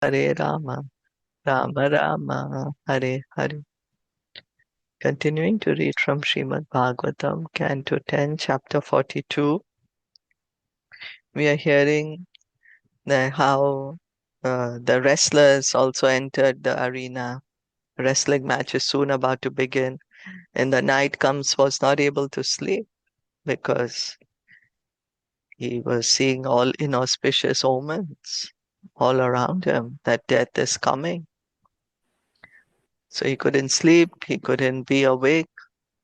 Hare Rama, Rama Rama, Hare Hare. Continuing to read from Srimad Bhagavatam, Canto 10, Chapter 42. We are hearing how the wrestlers also entered the arena. Wrestling match is soon about to begin, and the knight was not able to sleep because he was seeing all inauspicious omens all around him that death is coming. So he couldn't sleep, he couldn't be awake.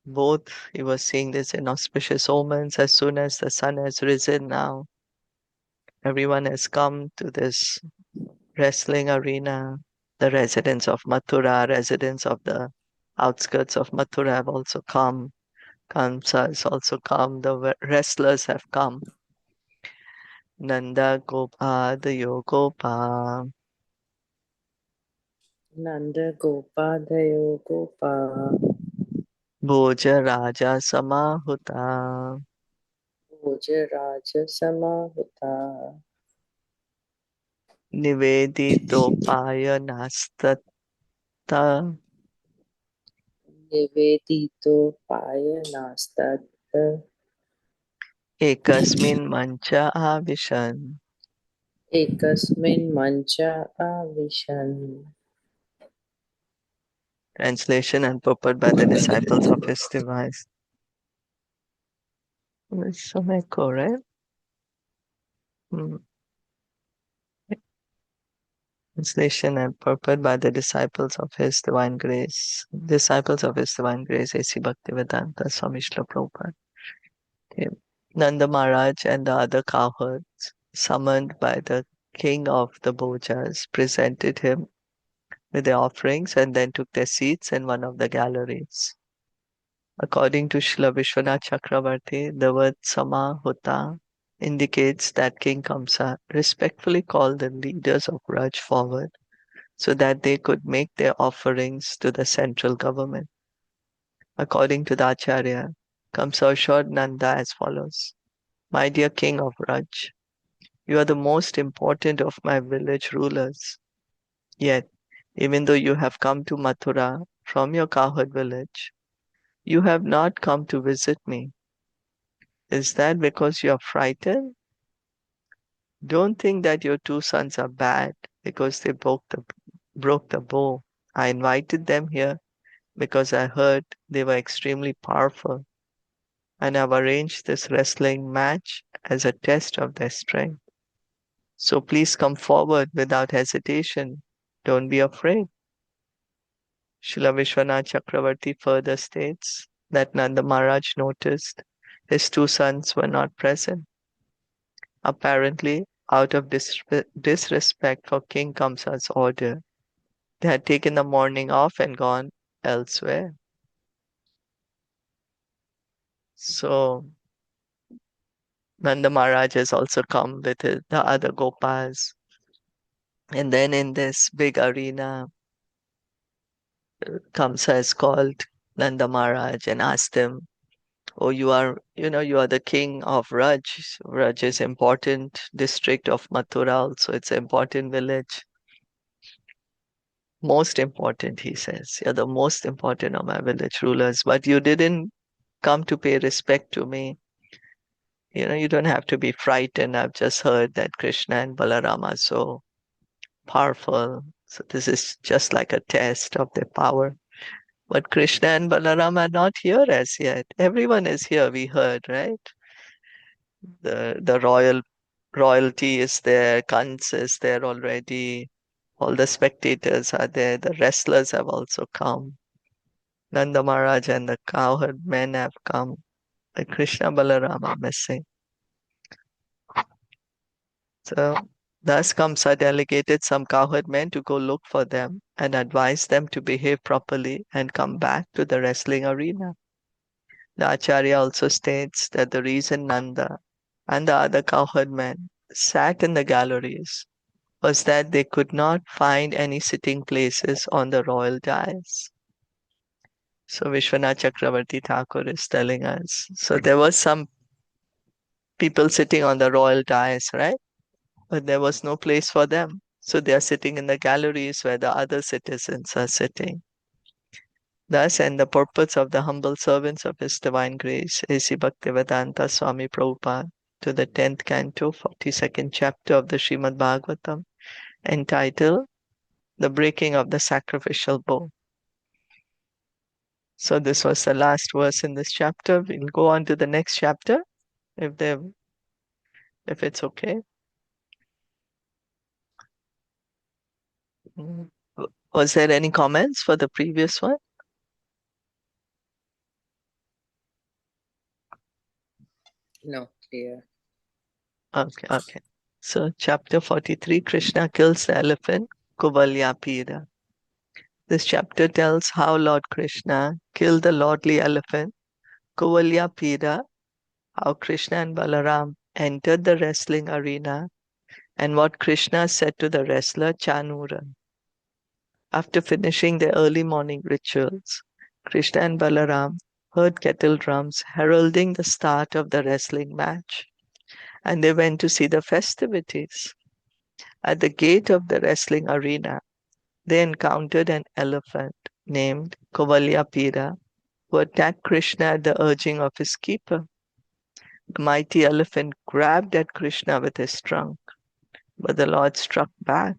Both he was seeing these inauspicious omens as soon as the sun has risen now. Everyone has come to this wrestling arena. The residents of Mathura, residents of the outskirts of Mathura have also come. Kamsa has also come. The wrestlers have come. Nanda Gopadayo Gopa. Nanda Gopadayo Gopa. Bhoja Raja Samahuta. Bhoja Raja Samahuta. Niveditopaya Nastata. Nivedito Payanastat. Ekasmin mancha avishan. Ekasmin Mancha Avishan. Translation and purport by the disciples of his device. There's some echo, right? Translation and purport by the disciples of his divine grace. Disciples of his divine grace, A.C. Bhaktivedanta Swami Srila Prabhupada. Okay. Nanda Maharaj and the other cowherds, summoned by the king of the Bhojas, presented him with their offerings and then took their seats in one of the galleries. According to Srila Vishwanath Chakravarti, the word Samahuta indicates that King Kamsa respectfully called the leaders of Raj forward so that they could make their offerings to the central government. According to the Acharya, Kamsa assured Nanda as follows: My dear King of Raj, you are the most important of my village rulers. Yet, even though you have come to Mathura from your cowherd village, you have not come to visit me. Is that because you are frightened? Don't think that your two sons are bad because they broke the bow. I invited them here because I heard they were extremely powerful, and I've arranged this wrestling match as a test of their strength. So please come forward without hesitation. Don't be afraid. Srila Vishwanath Chakravarti further states that Nanda Maharaj noticed his two sons were not present. Apparently, out of disrespect for King Kamsa's order, they had taken the morning off and gone elsewhere. So Nanda Maharaj has also come with the other Gopas. And then in this big arena, Kamsa has called Nanda Maharaj and asked him, Oh, you are the king of Raj. Raj is important district of Mathura also. It's an important village. Most important, he says. You're the most important of my village rulers, but you didn't come to pay respect to me. You don't have to be frightened. I've just heard that Krishna and Balarama are so powerful. So this is just like a test of their power. But Krishna and Balarama are not here as yet. Everyone is here, we heard, right? The royalty is there, Kans is there already. All the spectators are there. The wrestlers have also come. Nanda Maharaj and the cowherd men have come. But Krishna Balarama are missing. So thus Kamsa delegated some cowherd men to go look for them and advise them to behave properly and come back to the wrestling arena. The Acharya also states that the reason Nanda and the other cowherd men sat in the galleries was that they could not find any sitting places on the royal dais. So Vishwanath Chakravarti Thakur is telling us. So there was some people sitting on the royal dais, right? But there was no place for them. So they are sitting in the galleries where the other citizens are sitting. Thus, and the purpose of the humble servants of His Divine Grace, A.C. Bhaktivedanta Swami Prabhupada, to the 10th canto, 42nd chapter of the Srimad Bhagavatam, entitled The Breaking of the Sacrificial Bow. So this was the last verse in this chapter. We'll go on to the next chapter, if it's okay. Was there any comments for the previous one? No, clear. Okay. So chapter 43, Krishna kills the elephant, Kuvalyapira. This chapter tells how Lord Krishna killed the lordly elephant, Kuvalyapira, how Krishna and Balaram entered the wrestling arena, and what Krishna said to the wrestler Chanura. After finishing their early morning rituals, Krishna and Balaram heard kettle drums heralding the start of the wrestling match, and they went to see the festivities. At the gate of the wrestling arena, they encountered an elephant named Kovalyapira, who attacked Krishna at the urging of his keeper. The mighty elephant grabbed at Krishna with his trunk, but the Lord struck back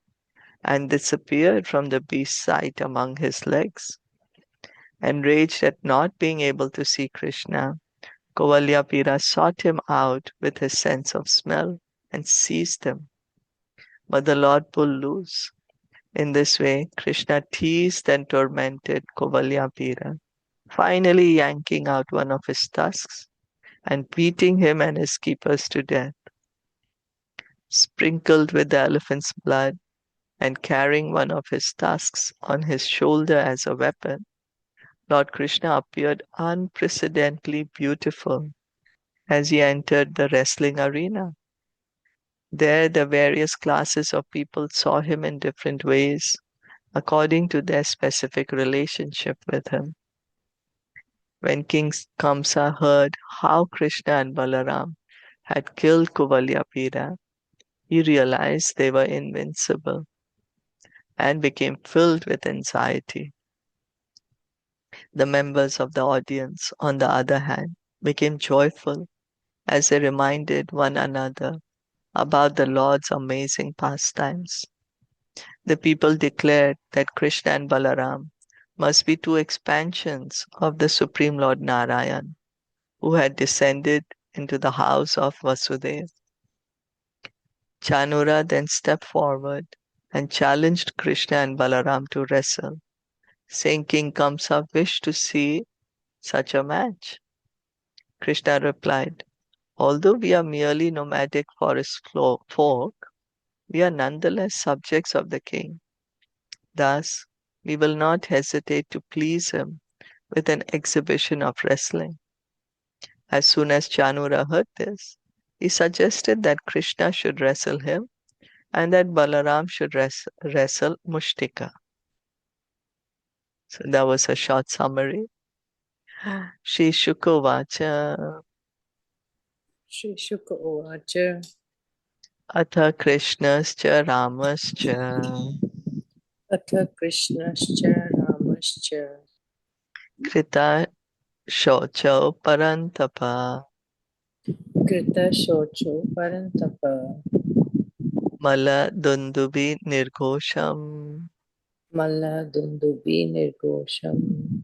and disappeared from the beast's sight among his legs. Enraged at not being able to see Krishna, Kovalyapira sought him out with his sense of smell and seized him. But the Lord pulled loose. In this way, Krishna teased and tormented Kovalyapira, finally yanking out one of his tusks and beating him and his keepers to death. Sprinkled with the elephant's blood and carrying one of his tusks on his shoulder as a weapon, Lord Krishna appeared unprecedentedly beautiful as he entered the wrestling arena. There, the various classes of people saw him in different ways, according to their specific relationship with him. When King Kamsa heard how Krishna and Balaram had killed Kuvalyapira, he realized they were invincible and became filled with anxiety. The members of the audience, on the other hand, became joyful as they reminded one another about the Lord's amazing pastimes. The people declared that Krishna and Balaram must be two expansions of the Supreme Lord Narayan, who had descended into the house of Vasudeva. Chanura then stepped forward and challenged Krishna and Balaram to wrestle, saying King Kamsa wished to see such a match. Krishna replied, although we are merely nomadic forest folk, we are nonetheless subjects of the king. Thus, we will not hesitate to please him with an exhibition of wrestling. As soon as Chanura heard this, he suggested that Krishna should wrestle him and that Balaram should wrestle Mushtika. So that was a short summary. Shri Shuka Vacha Shri Shuka Uvacha Atha Krishnascha Ramascha Atha Krishnascha Ramascha Krita Shocho Parantapa Krita Shocho Parantapa Mala Dundubi Nirghosham Malla Dundubi Nirgosham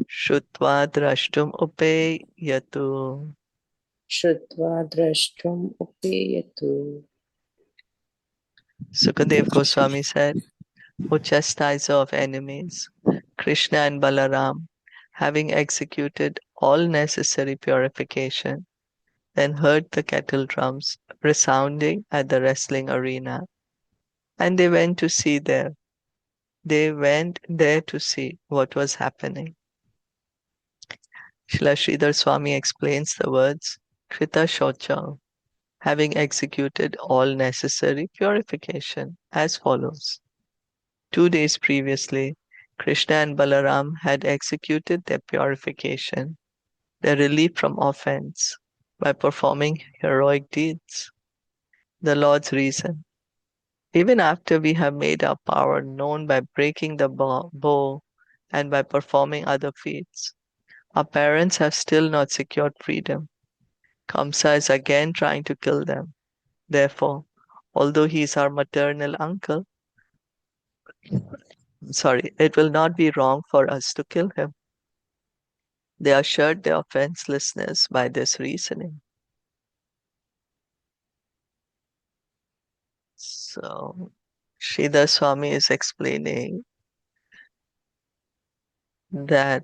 Shrutva Drashtum Upeyatu. Shrutva Drashtum Upeyatu. Sukadev Goswami said, O chastiser of enemies, Krishna and Balaram, having executed all necessary purification, then heard the kettle drums resounding at the wrestling arena, and they went there to see what was happening. Srila Sridhar Swami explains the words Krita Shocha, having executed all necessary purification, as follows. 2 days previously, Krishna and Balaram had executed their purification, their relief from offense, by performing heroic deeds. The Lord's reason. Even after we have made our power known by breaking the bow and by performing other feats, our parents have still not secured freedom. Kamsa is again trying to kill them. Therefore, although he is our maternal uncle, it will not be wrong for us to kill him. They assured their offenselessness by this reasoning. So, Sridhar Swami is explaining that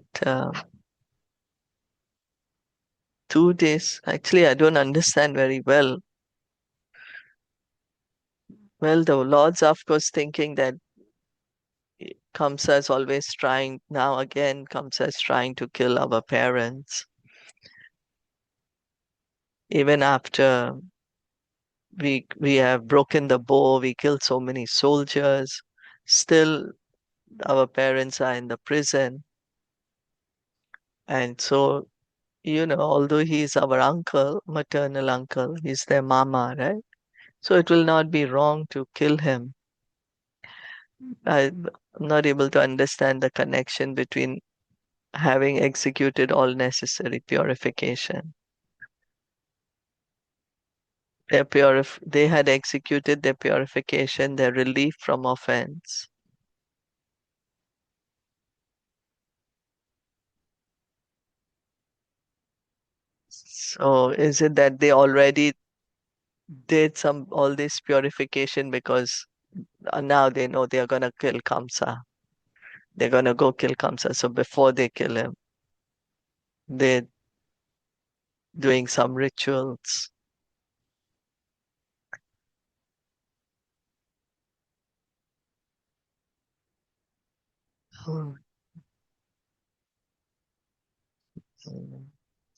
2 days, actually, I don't understand very well. Well, the Lord's, of course, thinking that Kamsa is always trying, now again, Kamsa is trying to kill our parents. Even after we have broken the bow, we killed so many soldiers, still our parents are in the prison. And so, although he's our uncle, maternal uncle, he's their mama, right? So it will not be wrong to kill him. I'm not able to understand the connection between having executed all necessary purification. They had executed their purification, their relief from offense. So is it that they already did all this purification because now they know they are gonna kill Kamsa? They're gonna go kill Kamsa. So before they kill him, they're doing some rituals. Hmm.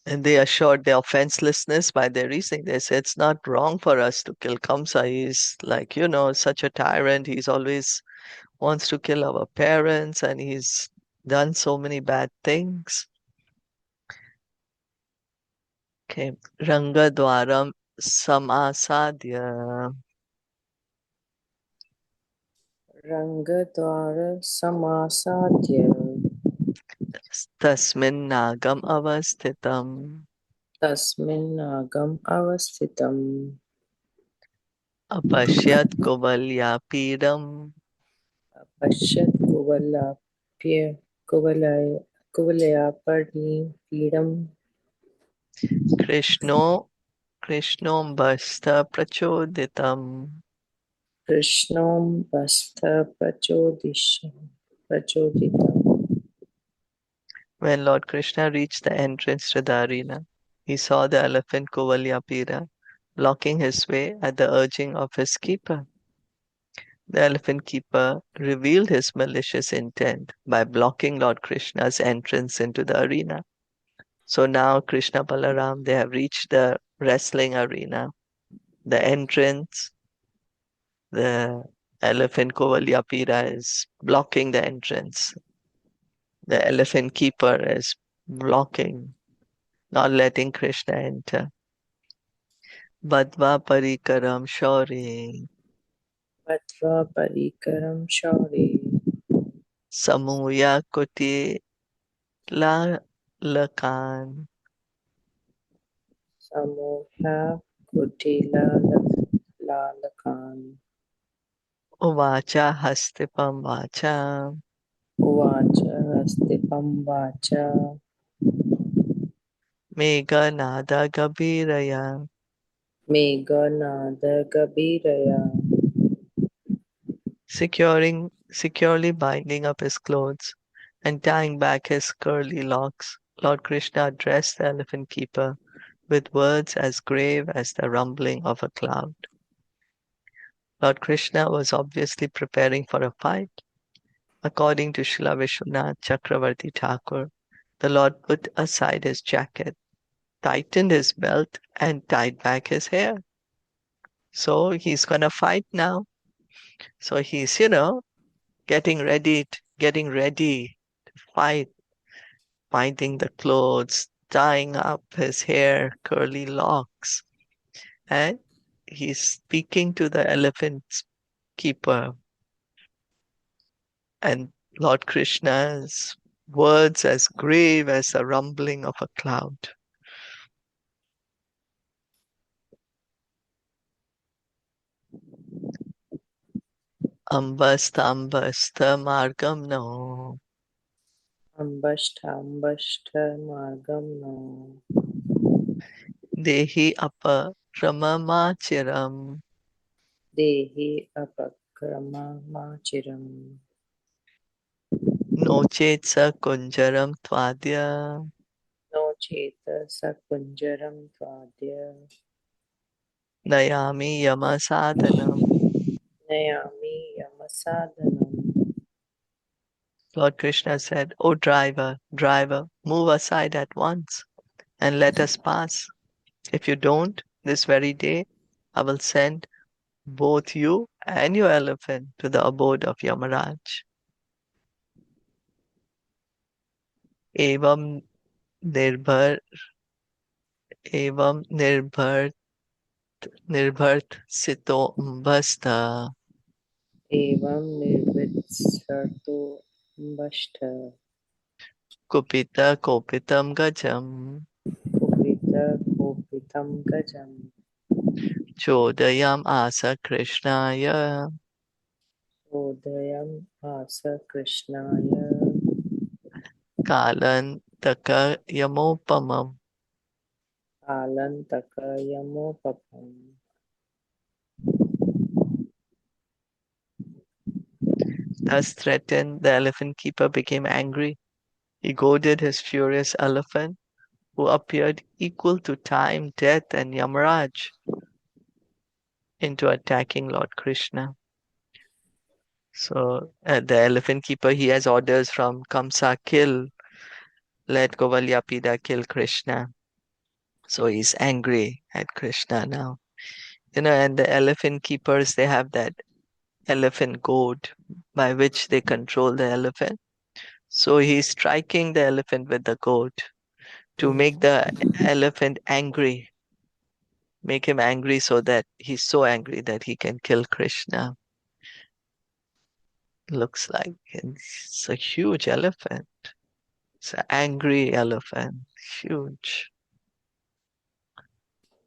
And they assured their offenselessness by their reasoning. They said it's not wrong for us to kill Kamsa. He's like, such a tyrant. He's always wants to kill our parents and he's done so many bad things. Okay. Ranga Dwaram Samasadya Rangadvara Samasadya Tasmin Nagam Avastitam Tasmin Nagam Avasthitam Apashyat Kovalyapidam Pashat Kuvalapya Kuvalayapadi Pidam Krishno Krishnom Basta Prachoditam. Krishnam Bastha Prachoditam. When Lord Krishna reached the entrance to the arena, he saw the elephant Kovalyapira blocking his way at the urging of his keeper. The elephant keeper revealed his malicious intent by blocking Lord Krishna's entrance into the arena. So now Krishna Balaram, they have reached the wrestling arena. The entrance, the elephant Kovalyapira is blocking the entrance. The elephant keeper is blocking, not letting Krishna enter. Badva Parikaram Shauri Patva Parikaram Shauri Samuya Kuti La Lakan Samoha Kutila Lalakan Uvacha Hastipam Vacha Uvacha Hastipam Vacha Mega Nada Gabiraya. Meghanada Gabiraya Securely binding up his clothes and tying back his curly locks, Lord Krishna addressed the elephant keeper with words as grave as the rumbling of a cloud. Lord Krishna was obviously preparing for a fight. According to Srila Vishwanath Chakravarti Thakur, the Lord put aside his jacket, tightened his belt, and tied back his hair. So he's gonna fight now. So he's, getting ready to fight, binding the clothes, tying up his hair, curly locks, and he's speaking to the elephants keeper. And Lord Krishna's words as grave as the rumbling of a cloud. Ambasta ambasta margam no. Ambashta margam no. Dehi apakramamachiram. Dehi apakrama machiram. No chetsa kunjaram tvadya. No cheta sakunjaram tvadya. Nayami yama sadhanam. Nayami yamasadhanam. Lord Krishna said, O driver, driver, move aside at once and let us pass. If you don't, this very day, I will send both you and your elephant to the abode of Yamaraj. Evam nirbhar, evam nirbhart sito mbasta. Evam nirvitsarto bashta. Kupita kopitam gajam. Kupita kopitam gajam. Chodayam asa Krishnaya. Udayam asa Krishnaya. Kalantaka yamopamam. Alantaka yamopapam. Thus threatened, the elephant keeper became angry. He goaded his furious elephant, who appeared equal to time, death, and Yamaraj, into attacking Lord Krishna. So the elephant keeper, he has orders from Kamsa, kill, let Govalyapida kill Krishna. So he's angry at Krishna now. And the elephant keepers, they have that elephant goad by which they control the elephant. So he's striking the elephant with the goad to make the elephant angry, make him angry so that he's so angry that he can kill Krishna. Looks like it's a huge elephant. It's an angry elephant, huge.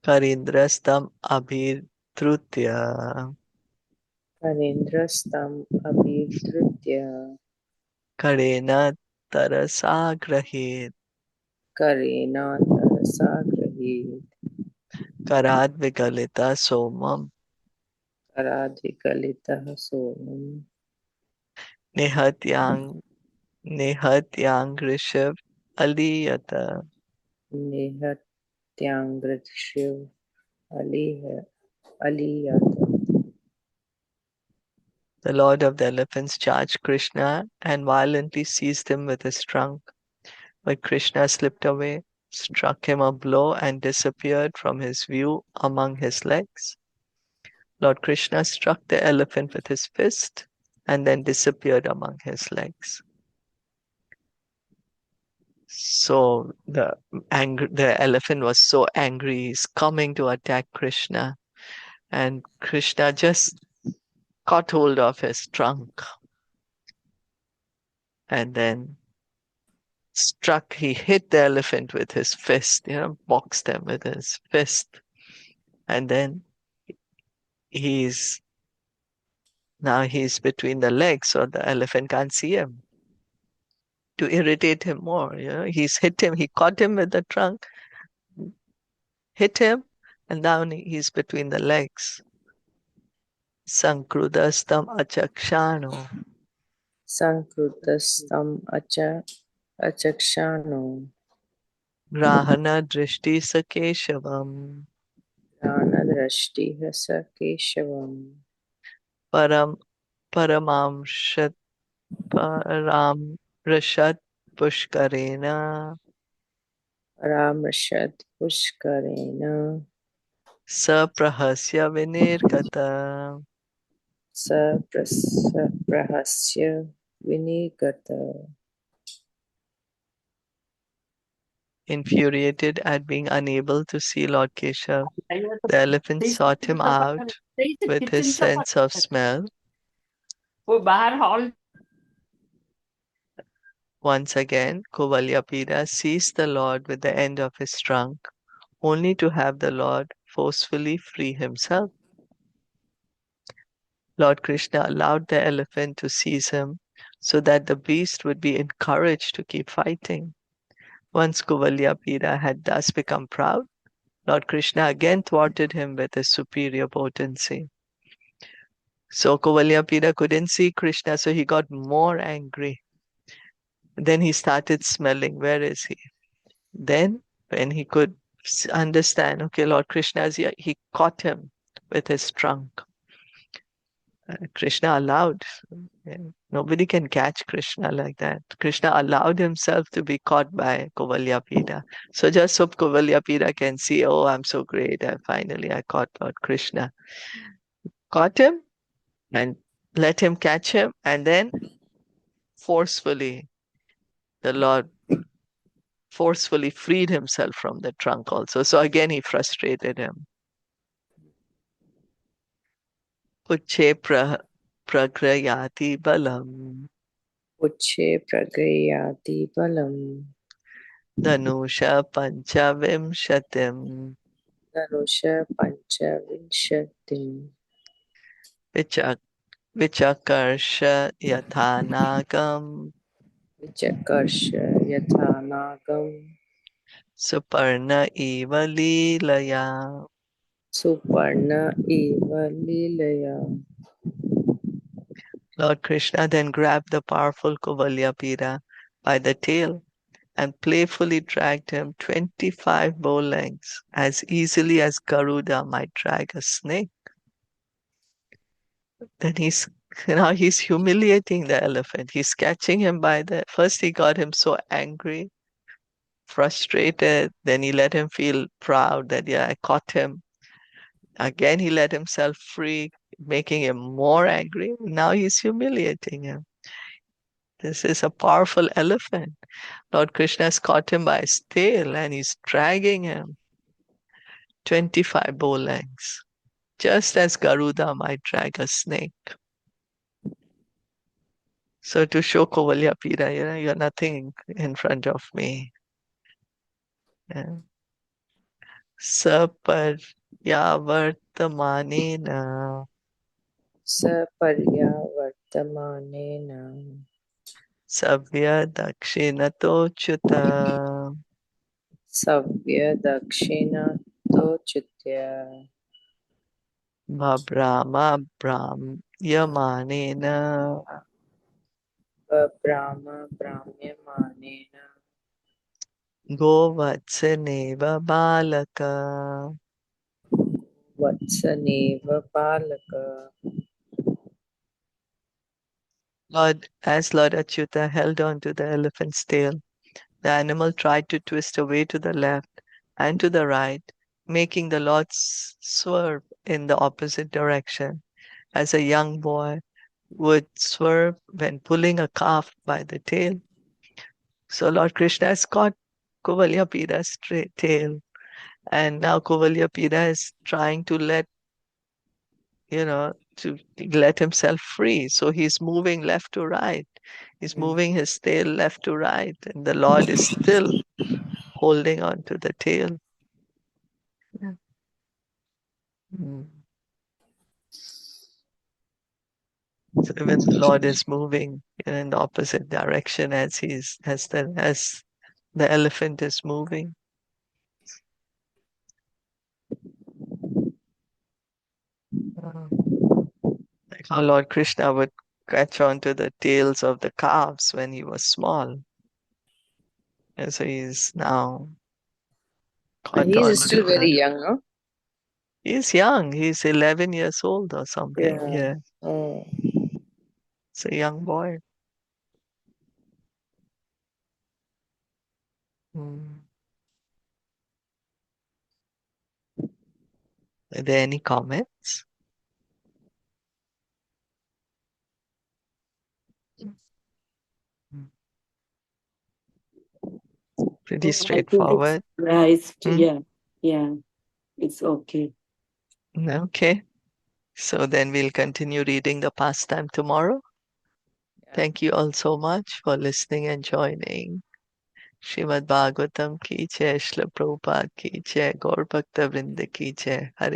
Karindrastam abhidrutya. Karendrastam abhidritya. Karena tarasagrahit. Karena tarasagrahit. Karad vigalita somam. Karadvikalitaha somam. Nihatyang Nihatyang rishav aliyata. Nihatyangratshiv aliyata. The Lord of the Elephants charged Krishna and violently seized him with his trunk. But Krishna slipped away, struck him a blow, and disappeared from his view among his legs. Lord Krishna struck the elephant with his fist and then disappeared among his legs. So the elephant was so angry, he's coming to attack Krishna. And Krishna just caught hold of his trunk and then he hit the elephant with his fist, boxed him with his fist. And then now he's between the legs, so the elephant can't see him. To irritate him more, he's hit him, he caught him with the trunk, hit him, and now he's between the legs. Sankrudastam achakshano. Sankrutastam achakshano. Grahana drishti sakeshavam. Pranadrashtiha sakeshavam. Param paramamshat param rashat pushkarena. Ramashad pushkarena. Saprahasya vinirgata. Saprahasya vinigata. Infuriated at being unable to see Lord Keshav, the elephant sought him out with his sense of smell वो बाहर hall Once again, Kovalyapida seized the Lord with the end of his trunk, only to have the Lord forcefully free himself. Lord Krishna allowed the elephant to seize him so that the beast would be encouraged to keep fighting. Once Kovalyapida had thus become proud, Lord Krishna again thwarted him with his superior potency. So Kovalyapida couldn't see Krishna, so he got more angry. Then he started smelling, where is he? Then, when he could understand, okay, Lord Krishna is here, he caught him with his trunk. Krishna allowed. Yeah, nobody can catch Krishna like that. Krishna allowed himself to be caught by Kovalyapida. So just so Kovalyapida can see, oh, I'm so great. I caught Lord Krishna. Caught him and let him catch him. And then forcefully, the Lord forcefully freed himself from the trunk also. So again, he frustrated him. Uche pragrayati balam. Uche pragrayati balam. Dhanusha panchavimshatim. Dhanusha panchavinshatim. Vichak vichakarsha yathanagam. Vichakarsha yathanagam. Suparna eva leelaya. Suparna eva lilaya. Lord Krishna then grabbed the powerful Kovalyapida by the tail and playfully dragged him 25 bow lengths as easily as Garuda might drag a snake. Then he's humiliating the elephant. He's catching him by the first he got him so angry, frustrated, then he let him feel proud that yeah, I caught him. Again he let himself free, making him more angry. Now he's humiliating him. This is a powerful elephant. Lord Krishna has caught him by his tail and he's dragging him 25 bow lengths, just as Garuda might drag a snake. So to show Kovalyapida, you're nothing in front of me. Yeah. Saparyavartamanena Saparyavartamanena. savya dakshinatochuta Savya dakshina tochitya. bhabrama brahmyamanena Brahma brahmyamanena. govatsaneva balaka. Vatsaneva palaka. As Lord Achyuta held on to the elephant's tail, the animal tried to twist away to the left and to the right, making the Lord swerve in the opposite direction, as a young boy would swerve when pulling a calf by the tail. So Lord Krishna has caught Kovalyapida's tail, and now Kovalyapida is trying to to let himself free. So he's moving left to right. He's moving his tail left to right, and the Lord is still holding on to the tail. Yeah. Mm. So even the Lord is moving in the opposite direction as the elephant is moving. Uh, like how Lord Krishna would catch on to the tails of the calves when he was small. And so he's now caught on He's to still very that. young, no? He's young. He's 11 years old or something. Yeah. Yeah, Oh. it's a young boy. Mm. Are there any comments? Mm. Pretty I think it's straightforward. right. Mm? Yeah, it's okay. Okay. So then we'll continue reading the pastime tomorrow. Thank you all so much for listening and joining. Srimad Bhagavatam ki jai, Srila Prabhupada ki jai, Gaur Bhakta Vrinda ki jai. Hare